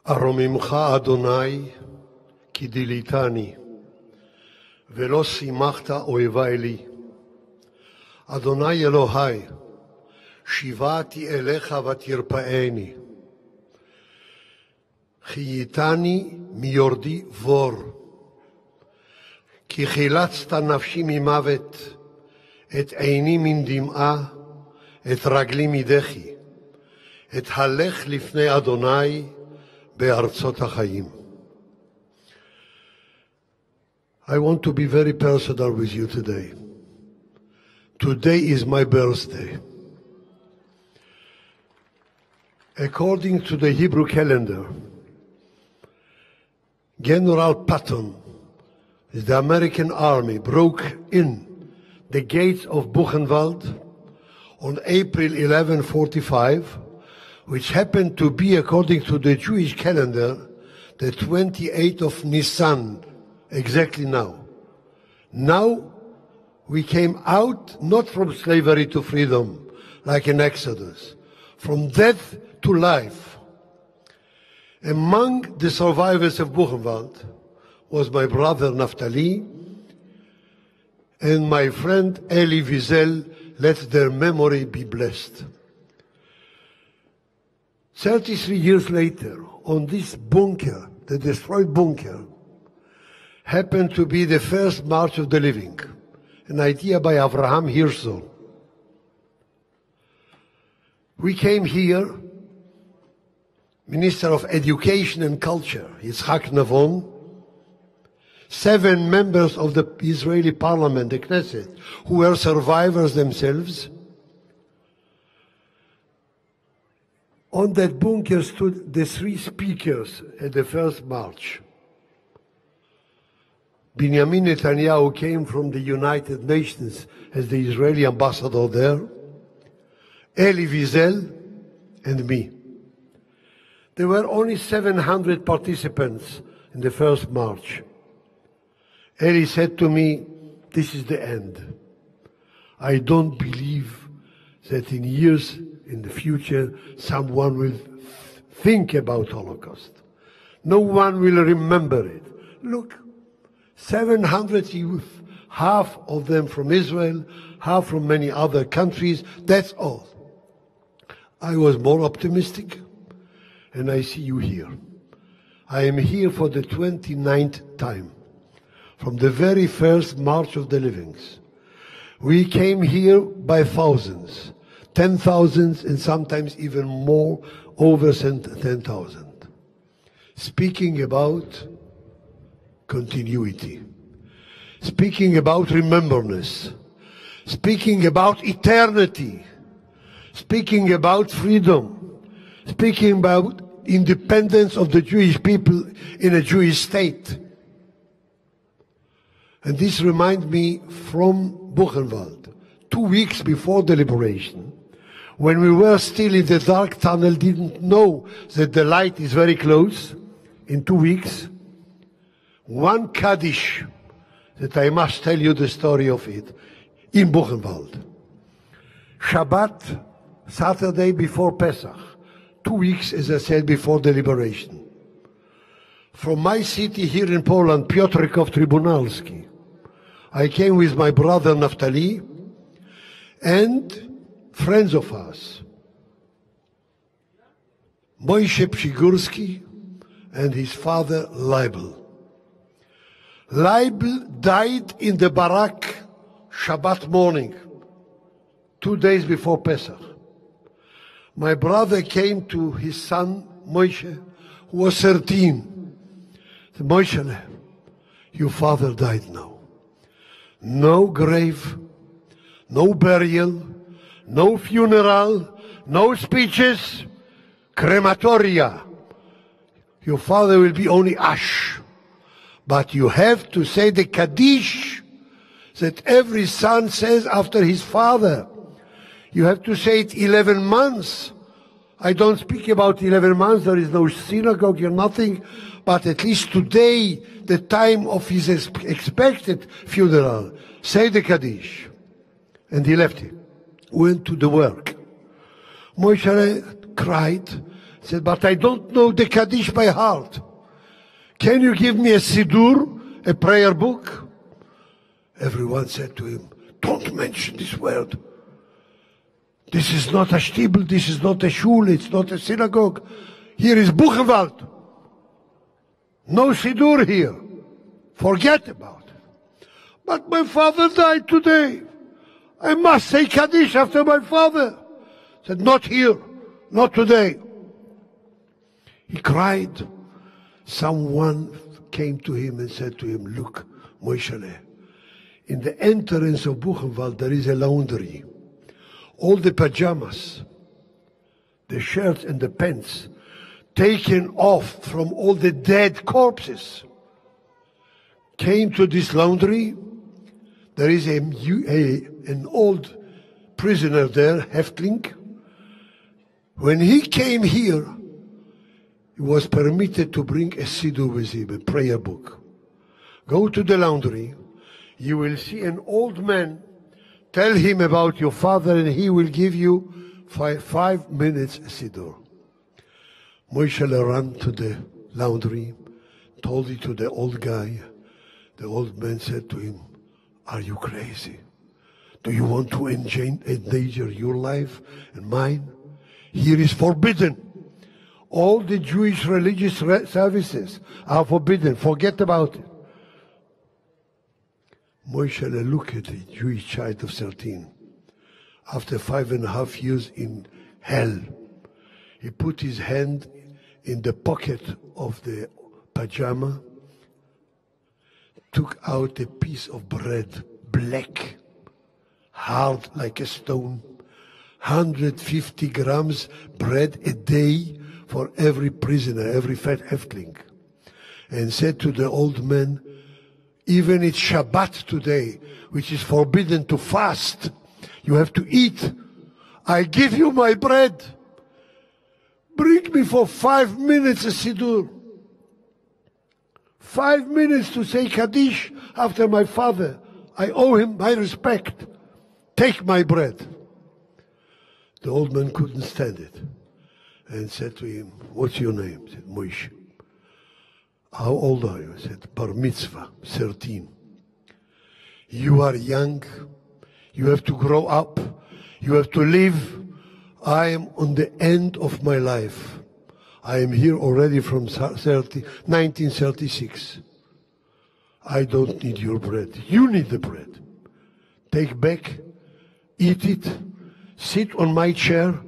ארוממך אדוני כי דילתני, ולא שימחת אויבי לי. אדוני אלוהי, שיבעתי אליך ותרפאני. חייתני מיורדי בור, כי חילצת נפשי ממוות, את עיני מן דמעה, את רגלי מדחי, את הלך לפני אדוני בארצות החיים. I want to be very personal with you today. Today is my birthday. According to the Hebrew calendar, General Patton, the American army, broke in the gates of Buchenwald on April 1145, which happened to be, according to the Jewish calendar, the 28th of Nisan, exactly now. Now we came out not from slavery to freedom, like in Exodus, from death to life. Among the survivors of Buchenwald was my brother Naftali and my friend Elie Wiesel. Let their memory be blessed. 33 years later, on this bunker, the destroyed bunker, happened to be the first March of the Living, an idea by Avraham Hirschel. We came here, Minister of Education and Culture, Yitzhak Navon, 7 members of the Israeli parliament, the Knesset, who were survivors themselves. On that bunker stood the 3 speakers at the first march. Benjamin Netanyahu came from the United Nations as the Israeli ambassador there, Elie Wiesel, and me. There were only 700 participants in the first march. Elie said to me, "This is the end. I don't believe that in years in the future someone will think about Holocaust. No one will remember it. Look, 700 youth, half of them from Israel, half from many other countries, that's all." I was more optimistic, and I see you here. I am here for the 29th time, from the very first March of the Livings. We came here by thousands, 10,000, and sometimes even more, over 10,000. Speaking about continuity, speaking about remembrance, speaking about eternity, speaking about freedom, speaking about independence of the Jewish people in a Jewish state. And this reminds me from Buchenwald, 2 weeks before the liberation, when we were still in the dark tunnel, didn't know that the light is very close. In 2 weeks, one Kaddish, that I must tell you the story of it, in Buchenwald. Shabbat, Saturday before Pesach, 2 weeks, as I said, before the liberation. From my city here in Poland, Piotrków Trybunalski, I came with my brother Naftali and friends of us, Moshe Pshigurski and his father Leibel. Leibel died in the barak Shabbat morning, 2 days before Pesach. My brother came to his son Moshe, who was 13. He said, "Moshe, your father died now. No grave, no burial, no funeral, no speeches, crematoria. Your father will be only ash. But you have to say the Kaddish that every son says after his father. You have to say it 11 months. I don't speak about 11 months. There is no synagogue or nothing. But at least today, the time of his expected funeral, say the Kaddish." And he left it, went to the work. Moshe cried, He said, but I don't know the Kaddish by heart. Can you give me a Siddur, a prayer book? Everyone said to him, don't mention this word. This is not a shtibel, this is not a shul, it's not a synagogue. Here is Buchenwald. No Siddur here. Forget about it. But my father died today. I must say Kaddish after my father. He said, not here, not today. He cried. Someone came to him and said to him, look, Moishele, in the entrance of Buchenwald there is a laundry. All the pajamas, the shirts and the pants, taken off from all the dead corpses, came to this laundry. There is an old prisoner there, Häftling. When he came here, he was permitted to bring a siddur with him, a prayer book. Go to the laundry. You will see an old man. Tell him about your father and he will give you 5 minutes siddur. Moishele ran to the laundry, told it to the old guy. The old man said to him, are you crazy? Do you want to endanger your life and mine? Here is forbidden. All the Jewish religious services are forbidden. Forget about it. Moishele looked at the Jewish child of 13. After 5.5 years in hell, he put his hand in the pocket of the pajama, took out a piece of bread, black, hard like a stone, 150 grams bread a day for every prisoner, every fat Häftling, and said to the old man, even it's Shabbat today, which is forbidden to fast, you have to eat. I give you my bread. Bring me for 5 minutes a siddur. 5 minutes to say Kaddish after my father. I owe him my respect. Take my bread. The old man couldn't stand it and said to him, what's your name? He said, Moshe. How old are you? I said, Bar Mitzvah, 13. You are young. You have to grow up. You have to live. I am on the end of my life. I am here already from 1936. I don't need your bread. You need the bread. Take back, eat it, sit on my chair.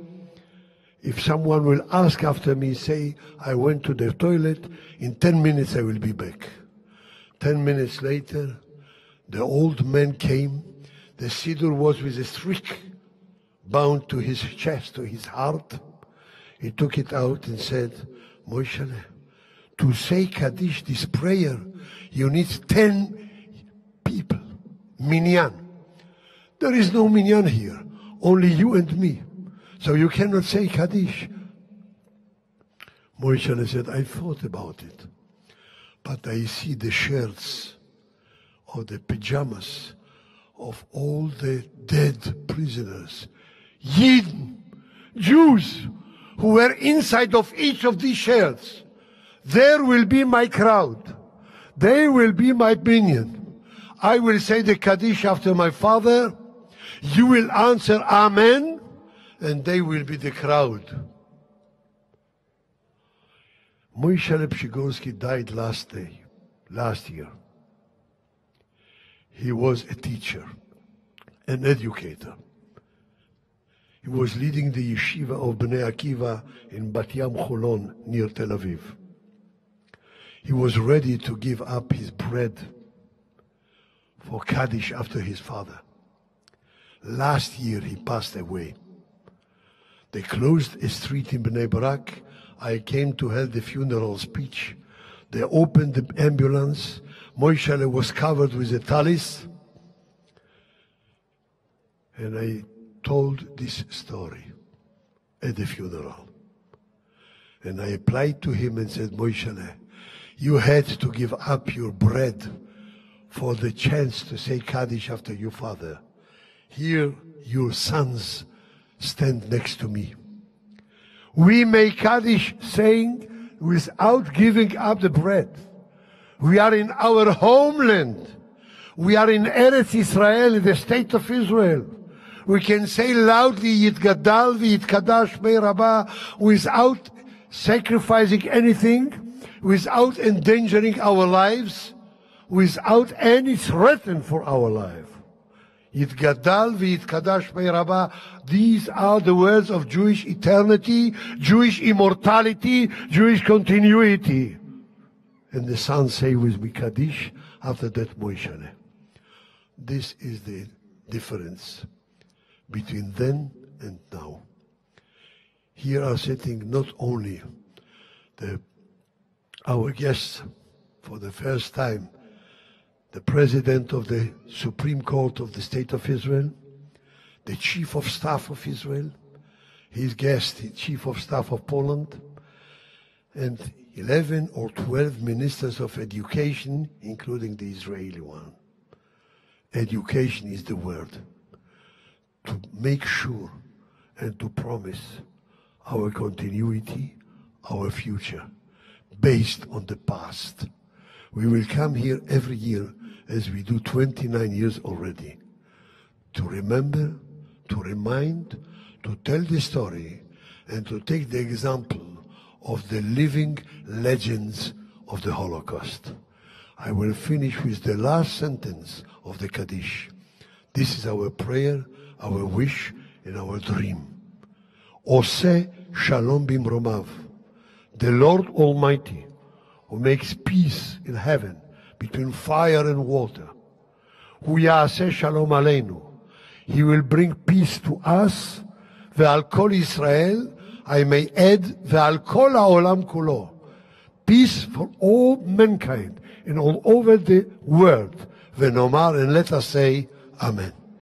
If someone will ask after me, say, I went to the toilet, in 10 minutes I will be back. 10 minutes later, the old man came. The siddur was with a string bound to his chest, to his heart. He took it out and said, Moishele, to say Kaddish, this prayer, you need 10 people. Minyan. There is no minyan here, only you and me. So you cannot say Kaddish. Moishele said, I thought about it, but I see the shirts or the pajamas of all the dead prisoners, Yidden, Jews, who were inside of each of these shirts. There will be my crowd. They will be my minion. I will say the Kaddish after my father. You will answer Amen, and they will be the crowd. Moishele Pshigorski died last year. He was a teacher, an educator. He was leading the yeshiva of Bnei Akiva in Bat Yam Cholon near Tel Aviv. He was ready to give up his bread for Kaddish after his father. Last year he passed away. They closed a street in Bnei Brak. I came to hold the funeral speech. They opened the ambulance. Moishele was covered with a talis. And I told this story at the funeral. And I applied to him and said, Moishele, you had to give up your bread for the chance to say Kaddish after your father. Here, your sons stand next to me. We make Kaddish saying, without giving up the bread. We are in our homeland. We are in Eretz Israel, in the state of Israel. We can say loudly, Yitgadal v'Yitkadash Meir Lau, without sacrificing anything, without endangering our lives, without any threat for our life. Yitgadal v'Yitkadash Meir Lau. These are the words of Jewish eternity, Jewish immortality, Jewish continuity. And the sons say with me, Kaddish, after that, Moishane. This is the difference between then and now. Here are sitting not only our guests for the first time, the President of the Supreme Court of the State of Israel, the Chief of Staff of Israel, his guest, the Chief of Staff of Poland, and 11 or 12 ministers of education, including the Israeli one. Education is the word. To make sure and to promise our continuity, our future, based on the past. We will come here every year, as we do 29 years already, to remember, to remind, to tell the story, and to take the example of the living legends of the Holocaust. I will finish with the last sentence of the Kaddish. This is our prayer, our wish, and our dream. Oseh Shalom Bimromav, the Lord Almighty, who makes peace in heaven between fire and water. Hu Ya'aseh Shalom Aleinu. He will bring peace to us. Ve'al Kol Israel, I may add, Ve'al Kol Ha'olam Kulo. Peace for all mankind and all over the world. Ve'nomar, and let us say, Amen.